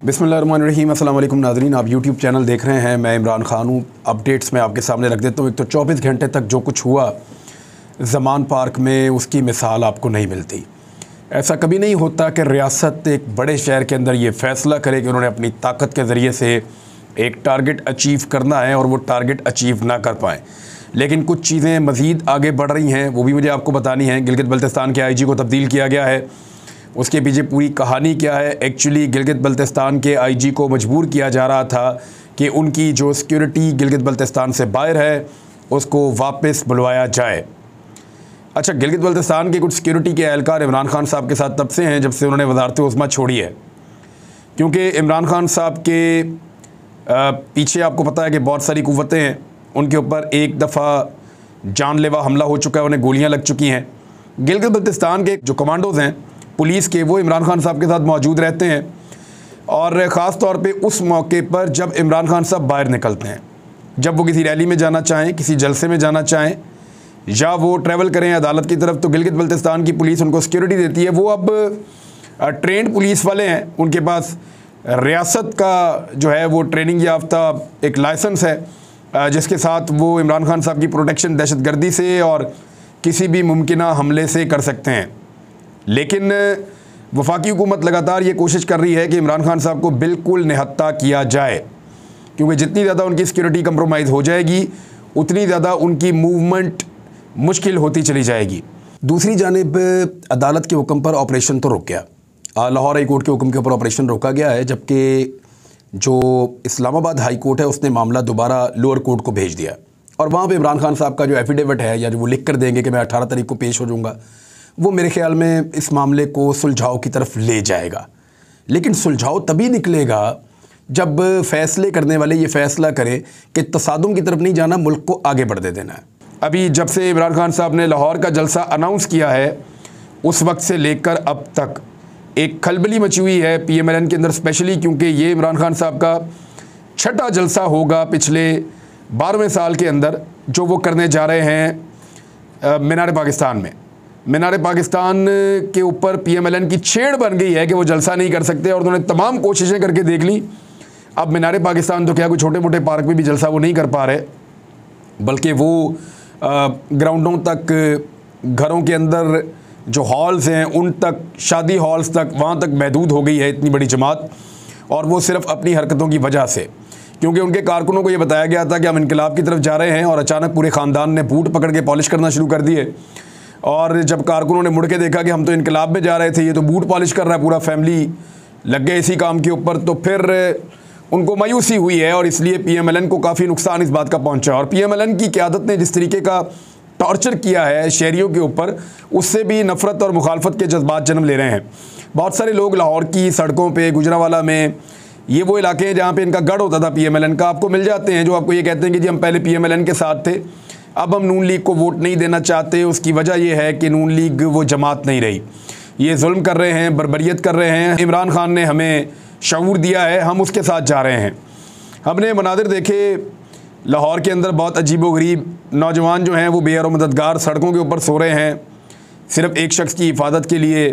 बिस्मिल्लाहिर्रहमानिर्रहीम। अस्सलाम वालेकुम नाज़रीन, आप यूट्यूब चैनल देख रहे हैं। मैं इमरान खान हूँ। अपडेट्स में आपके सामने रख देता हूँ। एक तो 24 घंटे तक जो कुछ हुआ ज़मान पार्क में, उसकी मिसाल आपको नहीं मिलती। ऐसा कभी नहीं होता कि रियासत एक बड़े शहर के अंदर ये फ़ैसला करे कि उन्होंने अपनी ताकत के ज़रिए से एक टारगेट अचीव करना है और वो टारगेट अचीव ना कर पाएँ। लेकिन कुछ चीज़ें मज़ीद आगे बढ़ रही हैं, वो भी मुझे आपको बतानी है। गिलगित बल्तिस्तान के IG को तब्दील किया गया है, उसके पीछे पूरी कहानी क्या है। एक्चुअली गिलगित बल्तिस्तान के IG को मजबूर किया जा रहा था कि उनकी जो सिक्योरिटी गिलगित बल्तिस्तान से बाहर है उसको वापस बुलवाया जाए। अच्छा, गिलगित बल्तिस्तान के कुछ सिक्योरिटी के एहलकार इमरान खान साहब के साथ तब से हैं जब से उन्होंने वज़ारत उज़्मा छोड़ी है, क्योंकि इमरान खान साहब के पीछे आपको पता है कि बहुत सारी कुव्वतें हैं। उनके ऊपर एक दफ़ा जानलेवा हमला हो चुका है, उन्हें गोलियां लग चुकी हैं। गिलगित बल्तिस्तान के जो कमांडोज़ हैं पुलिस के, वो इमरान खान साहब के साथ मौजूद रहते हैं, और ख़ास तौर पे उस मौके पर जब इमरान खान साहब बाहर निकलते हैं, जब वो किसी रैली में जाना चाहें, किसी जलसे में जाना चाहें, या वो ट्रैवल करें अदालत की तरफ, तो गिलगित बल्तिस्तान की पुलिस उनको सिक्योरिटी देती है। वो अब ट्रेंड पुलिस वाले हैं, उनके पास रियासत का जो है वो ट्रेनिंग याफ्ता एक लाइसेंस है जिसके साथ वो इमरान खान साहब की प्रोटेक्शन दहशतगर्दी से और किसी भी मुमकिना हमले से कर सकते हैं। लेकिन वफाकी हुकूमत लगातार ये कोशिश कर रही है कि इमरान खान साहब को बिल्कुल निहत्ता किया जाए, क्योंकि जितनी ज़्यादा उनकी सिक्योरिटी कंप्रोमाइज़ हो जाएगी उतनी ज़्यादा उनकी मूवमेंट मुश्किल होती चली जाएगी। दूसरी जानिब अदालत के हुक्म पर ऑपरेशन तो रुक गया, लाहौर हाई कोर्ट के हुक्म के ऊपर ऑपरेशन रोका गया है, जबकि जो इस्लामाबाद हाई कोर्ट है उसने मामला दोबारा लोअर कोर्ट को भेज दिया, और वहाँ पे इमरान खान साहब का जो एफिडेविट है या जो वो लिख कर देंगे कि मैं 18 तारीख को पेश हो जाऊँगा, वो मेरे ख्याल में इस मामले को सुलझाव की तरफ ले जाएगा। लेकिन सुलझाव तभी निकलेगा जब फ़ैसले करने वाले ये फ़ैसला करें कि तसादुम की तरफ नहीं जाना, मुल्क को आगे बढ़ने देना है। अभी जब से इमरान खान साहब ने लाहौर का जलसा अनाउंस किया है, उस वक्त से लेकर अब तक एक खलबली मची हुई है PMLN के अंदर, स्पेशली क्योंकि ये इमरान खान साहब का छठा जलसा होगा पिछले 12वें साल के अंदर जो वो करने जा रहे हैं मीनार पाकिस्तान में। मीनार पाकिस्तान के ऊपर PMLN की छेड़ बन गई है कि वो जलसा नहीं कर सकते, और उन्होंने तमाम कोशिशें करके देख ली। अब मीनार पाकिस्तान तो क्या, कोई छोटे मोटे पार्क में भी जलसा वो नहीं कर पा रहे, बल्कि वो ग्राउंडों तक, घरों के अंदर जो हॉल्स हैं उन तक, शादी हॉल्स तक, वहाँ तक महदूद हो गई है इतनी बड़ी जमात, और वो सिर्फ अपनी हरकतों की वजह से। क्योंकि उनके कारकुनों को ये बताया गया था कि हम इनकलाब की तरफ जा रहे हैं, और अचानक पूरे ख़ानदान ने बूट पकड़ के पॉलिश करना शुरू कर दिए। और जब कारकुनों ने मुड़ के देखा कि हम तो इनकलाब में जा रहे थे, ये तो बूट पॉलिश कर रहा है, पूरा फैमिली लग गए इसी काम के ऊपर, तो फिर उनको मायूसी हुई है, और इसलिए PMLN को काफ़ी नुकसान इस बात का पहुंचा। और PMLN की क़यादत ने जिस तरीके का टॉर्चर किया है शहरियों के ऊपर, उससे भी नफ़रत और मुखालफत के जज्बात जन्म ले रहे हैं। बहुत सारे लोग लाहौर की सड़कों पे, गुजरावाला में, ये वो इलाके हैं जहाँ पे इनका गढ़ होता था PMLN का, आपको मिल जाते हैं जो आपको ये कहते हैं कि जी हम पहले PMLN के साथ थे, अब हम नून लीग को वोट नहीं देना चाहते। उसकी वजह यह है कि नून लीग वो जमात नहीं रही, ये जुल्म कर रहे हैं, बर्बरियत कर रहे हैं। इमरान खान ने हमें शऊर दिया है, हम उसके साथ जा रहे हैं। हमने मनादिर देखे लाहौर के अंदर, बहुत अजीबोगरीब नौजवान जो हैं वो बेयर और मददगार सड़कों के ऊपर सो रहे हैं, सिर्फ़ एक शख्स की हिफाजत के लिए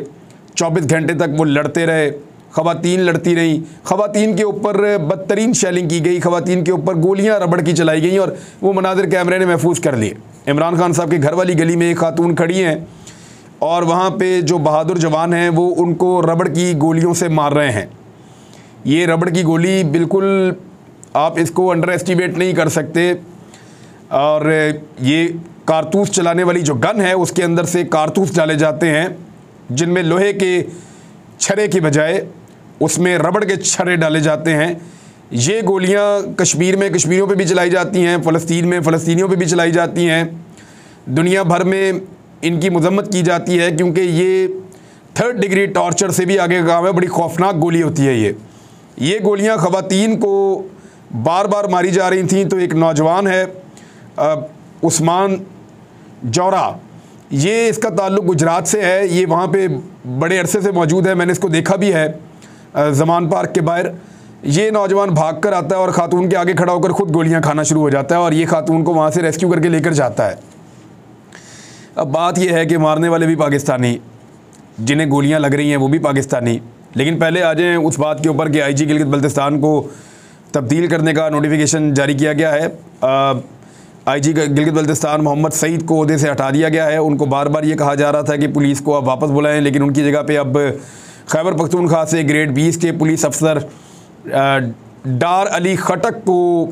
24 घंटे तक वो लड़ते रहे। ख़वातीन लड़ती रहीं, ख़वातीन के ऊपर बदतरीन शेलिंग की गई, ख़वातीन के ऊपर गोलियां रबड़ की चलाई गई, और वो मनादिर कैमरे ने महफूज कर लिए। इमरान खान साहब के घर वाली गली में एक खातून खड़ी हैं, और वहाँ पे जो बहादुर जवान हैं वो उनको रबड़ की गोलियों से मार रहे हैं। ये रबड़ की गोली बिल्कुल आप इसको अंडर एस्टिमेट नहीं कर सकते, और ये कारतूस चलाने वाली जो गन है उसके अंदर से कारतूस डाले जाते हैं, जिनमें लोहे के छर्रे की बजाय उसमें रबड़ के छर्रे डाले जाते हैं। ये गोलियां कश्मीर में कश्मीरियों पे भी चलाई जाती हैं, फ़लस्तीन में फ़लस्तीनियों पे भी चलाई जाती हैं। दुनिया भर में इनकी मज़म्मत की जाती है, क्योंकि ये 3rd डिग्री टॉर्चर से भी आगे का काम है। बड़ी खौफनाक गोली होती है ये गोलियां ख़वातीन को बार बार मारी जा रही थी। तो एक नौजवान है उस्मान जौरा, ये इसका ताल्लुक़ गुजरात से है, ये वहाँ पे बड़े अरसे से मौजूद है, मैंने इसको देखा भी है ज़मान पार्क के बाहर। ये नौजवान भाग कर आता है और ख़ातून के आगे खड़ा होकर ख़ुद गोलियां खाना शुरू हो जाता है, और ये ख़ातून को वहाँ से रेस्क्यू करके लेकर जाता है। अब बात यह है कि मारने वाले भी पाकिस्तानी, जिन्हें गोलियां लग रही हैं वो भी पाकिस्तानी, लेकिन पहले आ जाएँ उस बात के ऊपर कि IG गिलगित बल्तिस्तान को तब्दील करने का नोटिफिकेशन जारी किया गया है। IG गिलगित बल्तिस्तान मोहम्मद सईद को ओहदे से हटा दिया गया है। उनको बार बार ये कहा जा रहा था कि पुलिस को अब वापस बुलाएं, लेकिन उनकी जगह पे अब खैबर पख्तूनख्वा से ग्रेड 20 के पुलिस अफसर डार अली खटक को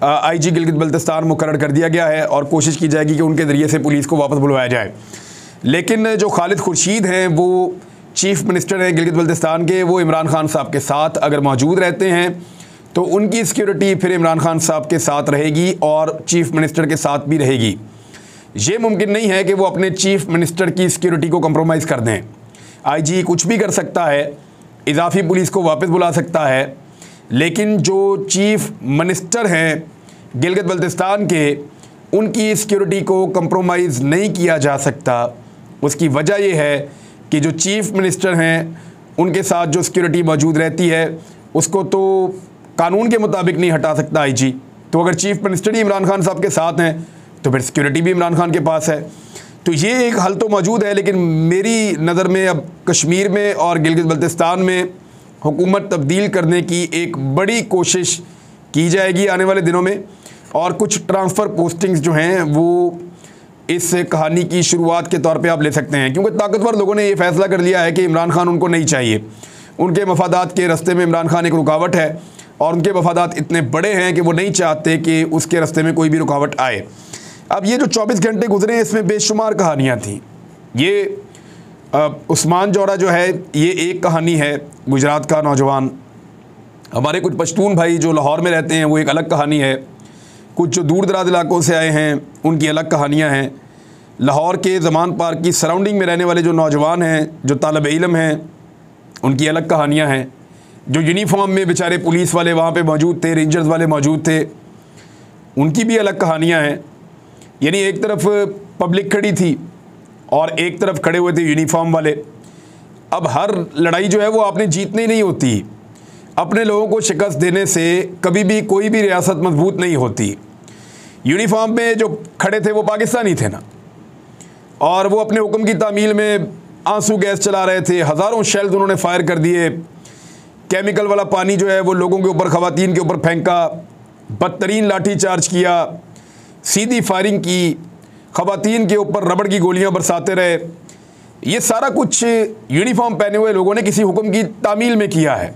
IG गिलगित बल्तिस्तान मुकर्रर कर दिया गया है और कोशिश की जाएगी कि उनके ज़रिए से पुलिस को वापस बुलवाया जाए। लेकिन जो खालिद खुर्शीद हैं वो चीफ़ मिनिस्टर हैं गिलगित बल्तिस्तान के, वो इमरान खान साहब के साथ अगर मौजूद रहते हैं तो उनकी सिक्योरिटी फिर इमरान खान साहब के साथ रहेगी और चीफ़ मिनिस्टर के साथ भी रहेगी। ये मुमकिन नहीं है कि वो अपने चीफ़ मिनिस्टर की सिक्योरिटी को कंप्रोमाइज़ कर दें। IG कुछ भी कर सकता है, इजाफी पुलिस को वापस बुला सकता है, लेकिन जो चीफ़ मिनिस्टर हैं गिलगित बल्तिस्तान के, उनकी सिक्योरिटी को कंप्रोमाइज़ नहीं किया जा सकता। उसकी वजह यह है कि जो चीफ़ मिनिस्टर हैं उनके साथ जो सिक्योरिटी मौजूद रहती है उसको तो कानून के मुताबिक नहीं हटा सकता IG। तो अगर चीफ़ मिनिस्टर ही इमरान खान साहब के साथ हैं तो फिर सिक्योरिटी भी इमरान खान के पास है। तो ये एक हल तो मौजूद है, लेकिन मेरी नज़र में अब कश्मीर में और गिलगित बल्तिस्तान में हुकूमत तब्दील करने की एक बड़ी कोशिश की जाएगी आने वाले दिनों में, और कुछ ट्रांसफ़र पोस्टिंग्स जो हैं वो इस कहानी की शुरुआत के तौर पे आप ले सकते हैं, क्योंकि ताकतवर लोगों ने ये फ़ैसला कर लिया है कि इमरान खान उनको नहीं चाहिए। उनके मफादात के रास्ते में इमरान खान एक रुकावट है और उनके मफादात इतने बड़े हैं कि वो नहीं चाहते कि उसके रास्ते में कोई भी रुकावट आए। अब ये जो 24 घंटे गुजरे इसमें बेशुमार कहानियाँ थीं। ये उस्मान जोरा जो है ये एक कहानी है, गुजरात का नौजवान। हमारे कुछ पश्तून भाई जो लाहौर में रहते हैं वो एक अलग कहानी है। कुछ जो दूर दराज इलाकों से आए हैं उनकी अलग कहानियाँ हैं। लाहौर के ज़मान पार्क की सराउंडिंग में रहने वाले जो नौजवान हैं, जो तालब इल्म हैं, उनकी अलग कहानियाँ हैं। जो यूनिफॉर्म में बेचारे पुलिस वाले वहाँ पे मौजूद थे, रेंजर्स वाले मौजूद थे, उनकी भी अलग कहानियाँ हैं। यानी एक तरफ पब्लिक खड़ी थी और एक तरफ खड़े हुए थे यूनिफॉर्म वाले। अब हर लड़ाई जो है वो आपने जीतनी नहीं होती। अपने लोगों को शिकस्त देने से कभी भी कोई भी रियासत मजबूत नहीं होती। यूनिफॉर्म में जो खड़े थे वो पाकिस्तानी थे ना, और वो अपने हुक्म की तामील में आंसू गैस चला रहे थे। हज़ारों शेल्स उन्होंने फायर कर दिए। केमिकल वाला पानी जो है वो लोगों के ऊपर, ख़वातीन के ऊपर फेंका, बदतरीन लाठी चार्ज किया, सीधी फायरिंग की, ख़वातीन के ऊपर रबड़ की गोलियां बरसाते रहे। ये सारा कुछ यूनिफॉर्म पहने हुए लोगों ने किसी हुक्म की तामील में किया है।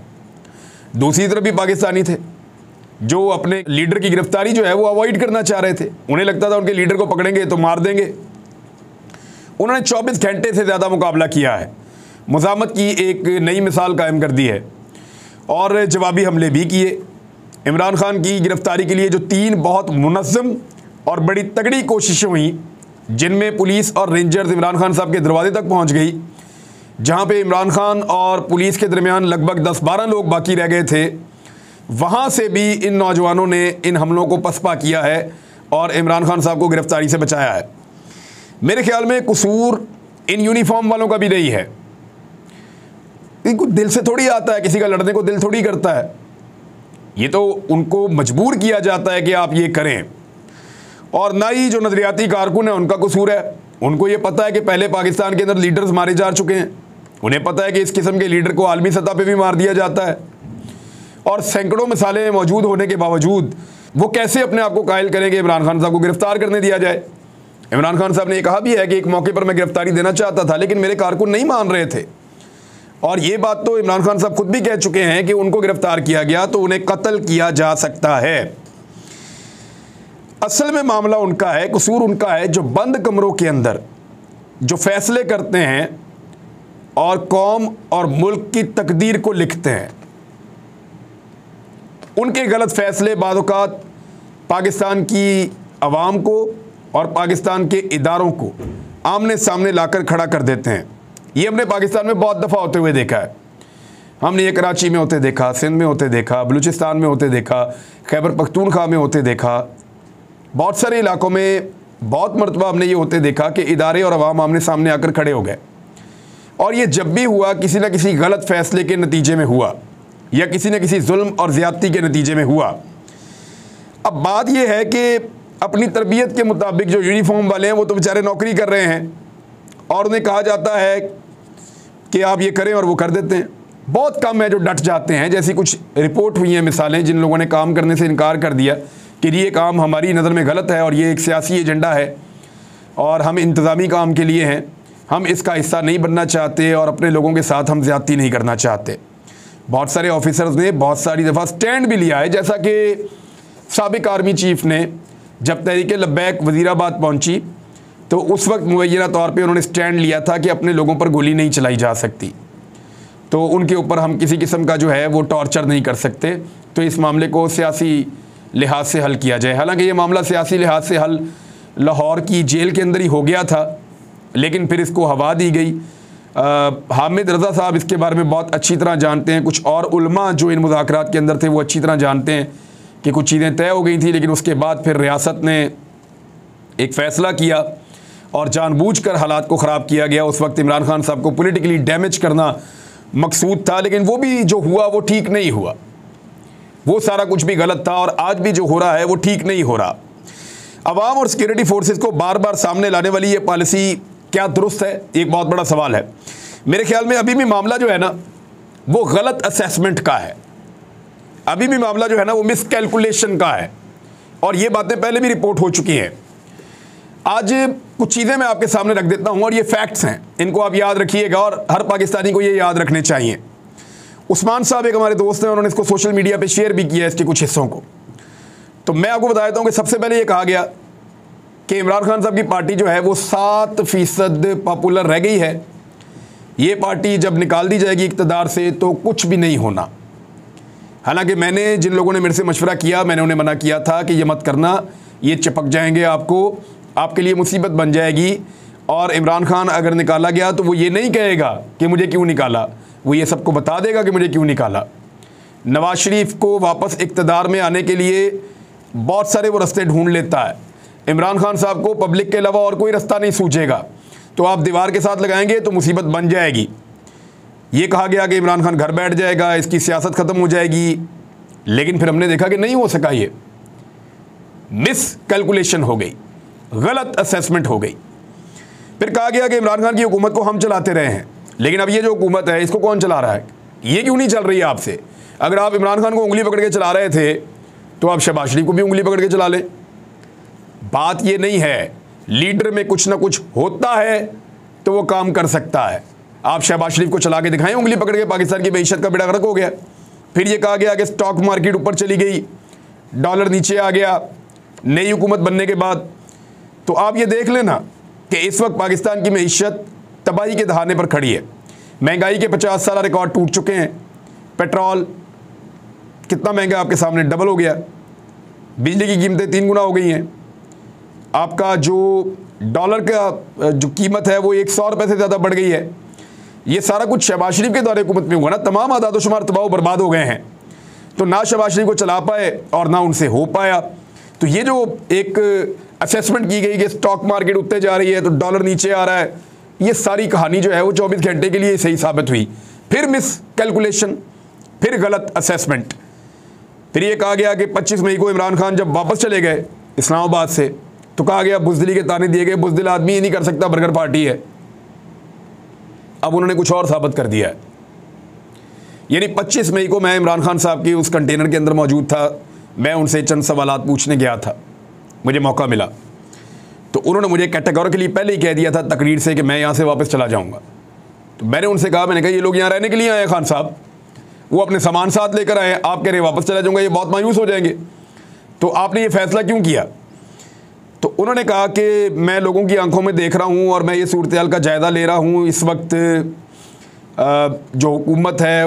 दूसरी तरफ भी पाकिस्तानी थे जो अपने लीडर की गिरफ्तारी जो है वो अवॉइड करना चाह रहे थे। उन्हें लगता था उनके लीडर को पकड़ेंगे तो मार देंगे। उन्होंने 24 घंटे से ज़्यादा मुकाबला किया है, मुज़ामत की एक नई मिसाल कायम कर दी है और जवाबी हमले भी किए। इमरान खान की गिरफ्तारी के लिए जो 3 बहुत मुनज़्ज़म और बड़ी तगड़ी कोशिशें हुई, जिनमें पुलिस और रेंजर्स इमरान खान साहब के दरवाजे तक पहुंच गई, जहां पे इमरान खान और पुलिस के दरमियान लगभग 10-12 लोग बाकी रह गए थे, वहां से भी इन नौजवानों ने इन हमलों को पसपा किया है और इमरान खान साहब को गिरफ्तारी से बचाया है। मेरे ख्याल में कसूर इन यूनिफॉर्म वालों का भी नहीं है। इनको दिल से थोड़ी आता है, किसी का लड़ने को दिल थोड़ी करता है। ये तो उनको मजबूर किया जाता है कि आप ये करें। और ना ही जो नज़रियाती कारकुन है उनका कसूर है। उनको ये पता है कि पहले पाकिस्तान के अंदर लीडर्स मारे जा चुके हैं। उन्हें पता है कि इस किस्म के लीडर को आलमी सतह पे भी मार दिया जाता है, और सैकड़ों मिसालें मौजूद होने के बावजूद वो कैसे अपने आप को कायल करें कि इमरान खान साहब को गिरफ्तार करने दिया जाए। इमरान खान साहब ने कहा भी है कि एक मौके पर मैं गिरफ्तारी देना चाहता था, लेकिन मेरे कारकुन नहीं मान रहे थे। और ये बात तो इमरान खान साहब खुद भी कह चुके हैं कि उनको गिरफ्तार किया गया तो उन्हें कत्ल किया जा सकता है। असल में मामला उनका है, कसूर उनका है जो बंद कमरों के अंदर जो फैसले करते हैं और कौम और मुल्क की तकदीर को लिखते हैं। उनके गलत फैसले बाद औक़ात पाकिस्तान की आवाम को और पाकिस्तान के इदारों को आमने सामने लाकर खड़ा कर देते हैं। ये हमने पाकिस्तान में बहुत दफ़ा होते हुए देखा है। हमने ये कराची में होते देखा, सिंध में होते देखा, बलूचिस्तान में होते देखा, खैबर पख्तूनख्वा में होते देखा। बहुत सारे इलाकों में बहुत मरतबा हमने ये होते देखा कि इदारे और अवाम आमने सामने आकर खड़े हो गए। और ये जब भी हुआ किसी न किसी गलत फैसले के नतीजे में हुआ या किसी न किसी जुल्म और ज़्यादती के नतीजे में हुआ। अब बात यह है कि अपनी तरबियत के मुताबिक जो यूनिफॉर्म वाले हैं वो तो बेचारे नौकरी कर रहे हैं और उन्हें कहा जाता है कि आप ये करें और वो कर देते हैं। बहुत कम है जो डट जाते हैं। जैसी कुछ रिपोर्ट हुई हैं मिसालें, जिन लोगों ने काम करने से इनकार कर दिया कि ये काम हमारी नज़र में गलत है और ये एक सियासी एजेंडा है और हम इंतज़ामी काम के लिए हैं, हम इसका हिस्सा नहीं बनना चाहते और अपने लोगों के साथ हम ज़्यादती नहीं करना चाहते। बहुत सारे ऑफिसर्स ने बहुत सारी दफ़ा स्टैंड भी लिया है, जैसा कि साबिक आर्मी चीफ ने जब तहरीक लब्बैक वज़ीराबाद पहुंची तो उस वक्त मुअय्यना तौर पे उन्होंने स्टैंड लिया था कि अपने लोगों पर गोली नहीं चलाई जा सकती, तो उनके ऊपर हम किसी किस्म का जो है वो टॉर्चर नहीं कर सकते, तो इस मामले को सियासी लिहाज से हल किया जाए। हालांकि ये मामला सियासी लिहाज से हल लाहौर की जेल के अंदर ही हो गया था, लेकिन फिर इसको हवा दी गई। हामिद रज़ा साहब इसके बारे में बहुत अच्छी तरह जानते हैं, कुछ और उलमा जो इन मुज़ाकरात के अंदर थे वो अच्छी तरह जानते हैं कि कुछ चीज़ें तय हो गई थी, लेकिन उसके बाद फिर रियासत ने एक फ़ैसला किया और जानबूझकर हालात को ख़राब किया गया। उस वक्त इमरान खान साहब को पॉलिटिकली डैमेज करना मकसूद था, लेकिन वो भी जो हुआ वो ठीक नहीं हुआ, वो सारा कुछ भी गलत था और आज भी जो हो रहा है वो ठीक नहीं हो रहा। अवाम और सिक्योरिटी फोर्सेस को बार बार सामने लाने वाली ये पॉलिसी क्या दुरुस्त है, एक बहुत बड़ा सवाल है। मेरे ख्याल में अभी भी मामला जो है ना वो गलत असेसमेंट का है, अभी भी मामला जो है ना वो मिसकैलकुलेशन का है और ये बातें पहले भी रिपोर्ट हो चुकी हैं। आज कुछ चीज़ें मैं आपके सामने रख देता हूं और ये फैक्ट्स हैं, इनको आप याद रखिएगा और हर पाकिस्तानी को ये याद रखने चाहिए। उस्मान साहब एक हमारे दोस्त हैं, उन्होंने इसको सोशल मीडिया पे शेयर भी किया इसके कुछ हिस्सों को। तो मैं आपको बता देता हूं कि सबसे पहले ये कहा गया कि इमरान खान साहब की पार्टी जो है वो 7% पॉपुलर रह गई है, ये पार्टी जब निकाल दी जाएगी इक़्तिदार से तो कुछ भी नहीं होना। हालांकि मैंने जिन लोगों ने मेरे से मशवरा किया, मैंने उन्हें मना किया था कि ये मत करना, ये चिपक जाएंगे, आपके लिए मुसीबत बन जाएगी। और इमरान खान अगर निकाला गया तो वो ये नहीं कहेगा कि मुझे क्यों निकाला, वो ये सबको बता देगा कि मुझे क्यों निकाला। नवाज शरीफ को वापस इक़्तिदार में आने के लिए बहुत सारे वो रास्ते ढूंढ लेता है। इमरान खान साहब को पब्लिक के अलावा और कोई रास्ता नहीं सूझेगा, तो आप दीवार के साथ लगाएंगे तो मुसीबत बन जाएगी। ये कहा गया कि इमरान खान घर बैठ जाएगा, इसकी सियासत ख़त्म हो जाएगी, लेकिन फिर हमने देखा कि नहीं हो सका, ये मिस कैलकुलेशन हो गई, गलत असेसमेंट हो गई। फिर कहा गया कि इमरान खान की हुकूमत को हम चलाते रहे हैं, लेकिन अब ये जो हुकूमत है इसको कौन चला रहा है, ये क्यों नहीं चल रही है आपसे। अगर आप इमरान खान को उंगली पकड़ के चला रहे थे तो आप शहबाज शरीफ को भी उंगली पकड़ के चला लें। बात ये नहीं है, लीडर में कुछ ना कुछ होता है तो वो काम कर सकता है। आप शहबाज शरीफ को चला के दिखाएं उंगली पकड़ के, पाकिस्तान की मईशत का बेड़ा गर्क हो गया। फिर ये कहा गया कि स्टॉक मार्केट ऊपर चली गई, डॉलर नीचे आ गया नई हुकूमत बनने के बाद। तो आप ये देख लेना कि इस वक्त पाकिस्तान की मईशत तबाही के दहाने पर खड़ी है। महंगाई के 50 साल रिकॉर्ड टूट चुके हैं। पेट्रोल कितना महंगा आपके सामने, डबल हो गया। बिजली की कीमतें 3 गुना हो गई हैं। आपका जो डॉलर का जो कीमत है वो 100 रुपये से ज़्यादा बढ़ गई है। ये सारा कुछ शहबाज शरीफ के दौरे हुकूमत में हुआ ना, तमाम आदाद शुमार तबाह बर्बाद हो गए हैं। तो ना शहबाज शरीफ को चला पाए और ना उनसे हो पाया। तो ये जो एक असेसमेंट की गई कि स्टॉक मार्केट ऊपर जा रही है तो डॉलर नीचे आ रहा है, ये सारी कहानी जो है वो 24 घंटे के लिए सही साबित हुई। फिर मिस कैलकुलेशन, फिर गलत असेसमेंट। फिर ये कहा गया कि 25 मई को इमरान खान जब वापस चले गए इस्लामाबाद से तो कहा गया बुज़दिली के ताने दिए गए, बुज़दिल आदमी ये नहीं कर सकता, बर्गर पार्टी है। अब उन्होंने कुछ और साबित कर दिया है। यानी 25 मई को मैं इमरान खान साहब की उस कंटेनर के अंदर मौजूद था, मैं उनसे चंद सवालात पूछने गया था, मुझे मौका मिला तो उन्होंने मुझे कैटेगोरिकली पहले ही कह दिया था तकरीर से कि मैं यहाँ से वापस चला जाऊँगा। तो मैंने उनसे कहा, मैंने कहा ये लोग यहाँ रहने के लिए आए हैं खान साहब, वो अपने सामान साथ लेकर आए, आप कह रहे वापस चला जाऊँगा, ये बहुत मायूस हो जाएंगे, तो आपने ये फ़ैसला क्यों किया। तो उन्होंने कहा कि मैं लोगों की आंखों में देख रहा हूँ और मैं ये सूरत-ए-हाल का जायज़ा ले रहा हूँ। इस वक्त जो हुकूमत है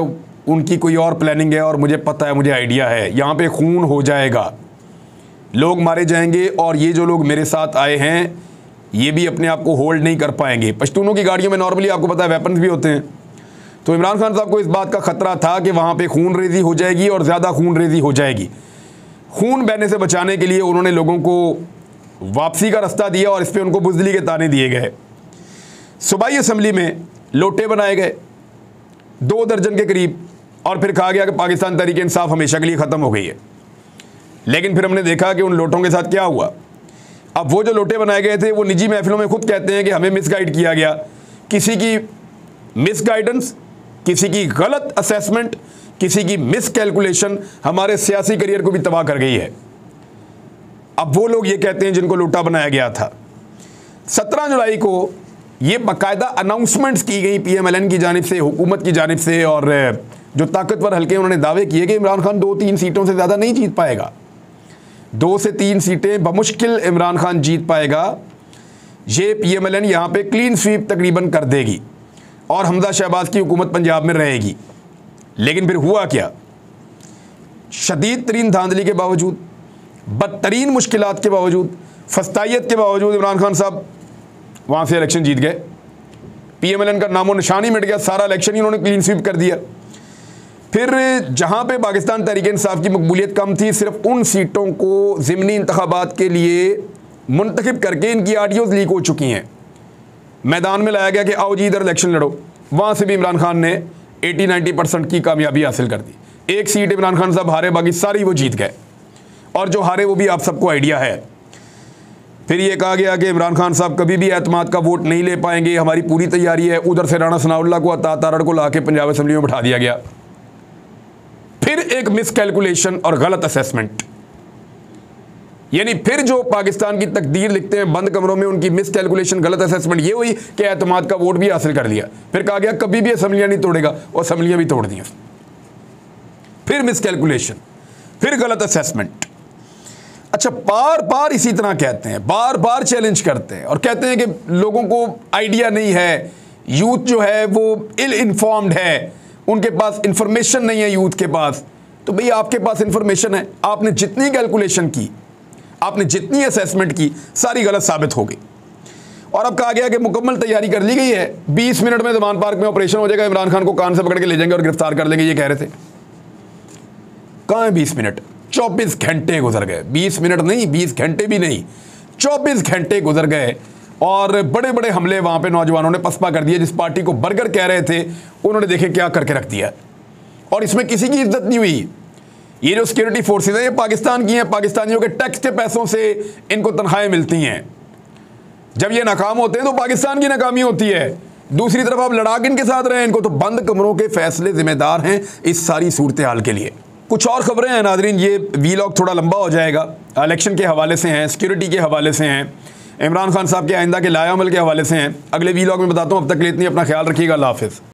उनकी कोई और प्लानिंग है और मुझे पता है, मुझे आइडिया है, यहाँ पे खून हो जाएगा, लोग मारे जाएंगे और ये जो लोग मेरे साथ आए हैं ये भी अपने आप को होल्ड नहीं कर पाएंगे। पश्तूनों की गाड़ियों में नॉर्मली आपको पता है वेपन्स भी होते हैं। तो इमरान खान साहब को इस बात का ख़तरा था कि वहाँ पे खून रेजी हो जाएगी और ज़्यादा खून रेजी हो जाएगी। खून बहने से बचाने के लिए उन्होंने लोगों को वापसी का रास्ता दिया और इस पर उनको बुज़दिली के ताने दिए गए। सूबाई असम्बली में लोटे बनाए गए 2 दर्जन के करीब और फिर कहा गया कि पाकिस्तान तहरीक इंसाफ हमेशा के लिए ख़त्म हो गई है। लेकिन फिर हमने देखा कि उन लोटों के साथ क्या हुआ। अब वो जो लोटे बनाए गए थे वो निजी महफिलों में खुद कहते हैं कि हमें मिसगाइड किया गया। किसी की मिसगाइडेंस किसी की गलत असेसमेंट, किसी की मिस कैलकुलेशन हमारे सियासी करियर को भी तबाह कर गई है। अब वो लोग ये कहते हैं जिनको लूटा बनाया गया था। 17 जुलाई को ये बाकायदा अनाउंसमेंट्स की गई PMLN की जानिब से, हुकूमत की जानिब से, और जो ताकतवर हल्के उन्होंने दावे किए कि इमरान खान 2-3 सीटों से ज़्यादा नहीं जीत पाएगा, 2 से 3 सीटें बमुश्किल इमरान खान जीत पाएगा। ये PMLN यहाँ पे क्लीन स्वीप तकरीबन कर देगी और हमजा शहबाज की हुकूमत पंजाब में रहेगी। लेकिन फिर हुआ क्या? शदीद तरीन धांधली के बावजूद, बदतरीन मुश्किलात के बावजूद, फस्तायत के बावजूद इमरान खान साहब वहाँ से इलेक्शन जीत गए। PMLN का नामो निशान ही मिट गया, सारा इलेक्शन ही उन्होंने क्लीन स्वीप कर दिया। फिर जहाँ पे पाकिस्तान तहरीक इंसाफ की मकबूलियत कम थी, सिर्फ उन सीटों को ज़िमनी इंतखाबात के लिए मुंतखब करके इनकी ऑडियोज़ लीक हो चुकी हैं। मैदान में लाया गया कि आओ जी इधर इलेक्शन लड़ो, वहाँ से भी इमरान खान ने 80-90% की कामयाबी हासिल कर दी। एक सीट इमरान खान साहब हारे, बाकी सारी वो जीत गए, और जो हारे वो भी आप सबको आइडिया है। फिर ये कहा गया कि इमरान खान साहब कभी भी एतमाद का वोट नहीं ले पाएंगे, हमारी पूरी तैयारी है। उधर से राणा सनाउल्लाह को, अता तारड़ को लाके पंजाब असम्बली में बैठा दिया गया। फिर एक मिस कैलकुलेशन और गलत असेसमेंट, यानी फिर जो पाकिस्तान की तकदीर लिखते हैं बंद कमरों में, उनकी मिस कैलकुलेशन, गलत असेसमेंट ये हुई कि एतमाद का वोट भी हासिल कर लिया। फिर कहा गया कभी भी असम्बलियाँ नहीं तोड़ेगा, और असम्बलियाँ भी तोड़ दी। फिर मिस कैलकुलेशन, फिर गलत असेसमेंट। अच्छा, बार बार इसी तरह कहते हैं, बार बार चैलेंज करते हैं और कहते हैं कि लोगों को आइडिया नहीं है, यूथ जो है वो इल इन्फॉर्म्ड है, उनके पास इंफॉर्मेशन नहीं है यूथ के पास। तो भई आपके पास इंफॉर्मेशन है, आपने जितनी कैलकुलेशन की, आपने जितनी असेसमेंट की, सारी गलत साबित हो गई। और अब कहा गया कि मुकम्मल तैयारी कर ली गई है, 20 मिनट में ज़मान पार्क में ऑपरेशन हो जाएगा, इमरान खान को कान से पकड़ के ले जाएंगे और गिरफ्तार कर लेंगे, ये कह रहे थे। कहाँ है 20 मिनट? 24 घंटे गुजर गए। 20 मिनट नहीं, 20 घंटे भी नहीं, 24 घंटे गुजर गए, और बड़े बड़े हमले वहाँ पे नौजवानों ने पसपा कर दिए। जिस पार्टी को बर्गर कह रहे थे, उन्होंने देखे क्या करके रख दिया। और इसमें किसी की इज्जत नहीं हुई। ये जो सिक्योरिटी फोर्सेज हैं, ये पाकिस्तान की हैं, पाकिस्तानियों के टैक्स के पैसों से इनको तनख्वाहें मिलती हैं। जब ये नाकाम होते हैं तो पाकिस्तान की नाकामी होती है। दूसरी तरफ आप लड़ाक इनके साथ रहे, इनको तो बंद कमरों के फैसले जिम्मेदार हैं इस सारी सूरत हाल के लिए। कुछ और खबरें हैं नाजरीन, ये वीलॉग थोड़ा लंबा हो जाएगा। इलेक्शन के हवाले से हैं, सिक्योरिटी के हवाले से हैं, इमरान खान साहब के आइंदा के लाएअमल के हवाले से हैं। अगले वीलॉग में बताता हूँ। अब तक के लिए इतनी, अपना ख्याल रखिएगा। अल्लाह हाफ़िज़।